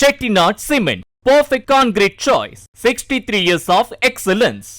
Chettinad Cement, perfect concrete choice. 63 years of excellence.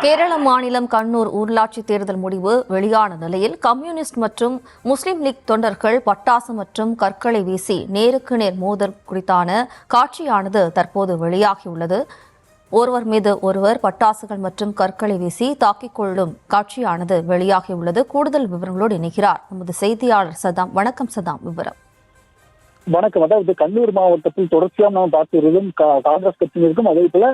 Kerala மாநிலம் கண்ணூர் ஊராட்சி தேர்தல் முடிவு வெளியான நிலையில் கம்யூனிஸ்ட் மற்றும் முஸ்லிம் லீக் தொண்டர்கள் பட்டாசு மற்றும் கற்களை வீசி நேருக்கு நேர் மோதல் குறித்தான காட்சியானது தற்போது வெளியாகியுள்ளது. ஒருவர் மீது ஒருவர் பட்டாசுகள் மற்றும் கற்களை வீசி தாக்கிக் கொள்ளும் காட்சியானது வெளியாகியுள்ளது. கூடுதல் விவரங்களோடு இணைகிறார் நமது செய்தியாளர் சதாம். வணக்கம் சதாம், விவரம். வணக்கம். அதாவது கண்ணூர் மாவட்டத்தில் தொடர்ச்சியாக நாம் பார்த்து வருவதும் காங்கிரஸ் கட்சியினருக்கும் அதே போல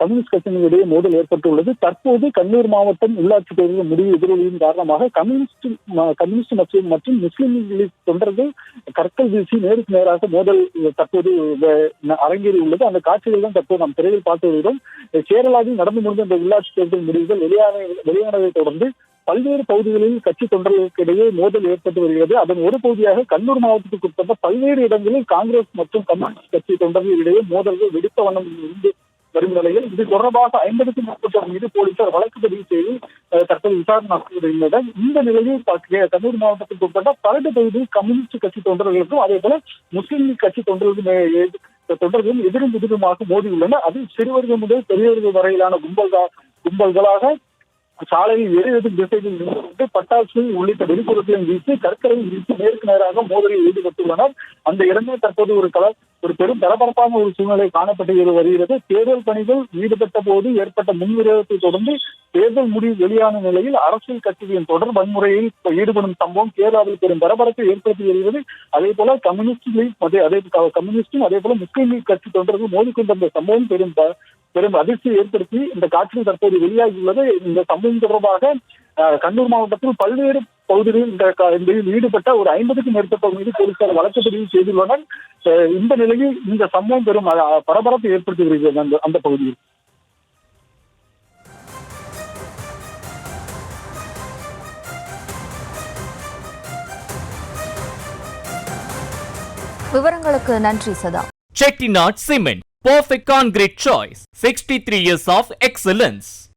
கம்யூனிஸ்ட் கட்சியினருடைய மோதல் ஏற்பட்டுள்ளது. தற்போது கண்ணூர் மாவட்டம் உள்ளாட்சி தேர்தல் முடிவு எதிரொலியின் காரணமாக கம்யூனிஸ்ட் மற்றும் முஸ்லிம் லீக் தொண்டர்கள் கற்கள் வீசி நேருக்கு நேராக மோதல் தற்போது அரங்கேறி உள்ளது. அந்த காட்சிகள் தான் தற்போது நாம் திரையில் பார்த்து வருகிறோம். கேரளாவில் நடந்து முடிந்த இந்த உள்ளாட்சி தேர்தல் முடிவுகள் வெளியானதை தொடர்ந்து பல்வேறு பகுதிகளில் கட்சி தொண்டர்களுக்கு இடையே மோதல் ஏற்பட்டு வருகிறது. அதன் ஒரு பகுதியாக கண்ணூர் மாவட்டத்துக்கு உட்பட்ட பல்வேறு இடங்களில் காங்கிரஸ் மற்றும் கம்யூனிஸ்ட் கட்சி தொண்டர்களிடையே மோதல்கள் வெடித்த வண்ணம் இருந்து வரும் நிலையில் இது தொடர்பாக 50க்கும் மேற்பட்டோர் மீது போலீசார் வழக்கு பதிவு செய்து தற்போது விசாரணை நடத்தி வருகின்றனர். இந்த நிலையில் கண்ணூர் மாவட்டத்திற்கு உட்பட்ட பல்வேறு பகுதியில் கம்யூனிஸ்ட் கட்சி தொண்டர்களுக்கும் அதே போல முஸ்லிம் லீக் கட்சி தொண்டர்களும் எதிரும் எதிருமாக மோதியுள்ளனர். அதில் சிறுவர்கள் முதல் பெரியவர்கள் வரையிலான கும்பல்களாக சாலையில் எதிரெதிர் திசையில் நின்று பட்டாசு உள்ளிட்ட வெடிபொருட்களையும் வீசி கற்களையும் வீசி நேருக்கு நேராக மோதலில் ஈடுபட்டுள்ளனர். அந்த இடமே தற்போது ஒரு பெரும் பரபரப்பான ஒரு சூழ்நிலை காணப்பட்டு வருகிறது. தேர்தல் பணிகள் ஈடுபட்ட போது ஏற்பட்ட முன்விரோதத்தை தொடர்ந்து தேர்தல் முடிவு வெளியான நிலையில் அரசியல் கட்சிகளின் தொடர் வன்முறையில் ஈடுபடும் சம்பவம் கேரளாவில் பெரும் பரபரப்பை ஏற்படுத்தி வருகிறது. அதே போல கம்யூனிஸ்டும் அதே போல முஸ்லீம் லீக் கட்சி தொண்டர்கள் மோதிக்கொண்ட சம்பவம் பெரும் அதிர்ச்சியை ஏற்படுத்தி இந்த காட்சியில் தற்போது வெளியாகியுள்ளது. இந்த சம்பவம் தொடர்பாக கண்ணூர் மாவட்டத்தில் பல்வேறு பகுதிகளில் ஈடுபட்ட ஒரு 50க்கும் மேற்பட்டோர் மீது போலீசார் வழக்கு பதிவு செய்துள்ளனர். இந்த நிலையில் இந்த சம்பவம் பெரும் பரபரப்பை ஏற்படுத்தி வருகிறது அந்த பகுதியில். விவரங்களுக்கு நன்றி சதா. Chettinad Cement, perfect concrete choice. 63 years of excellence.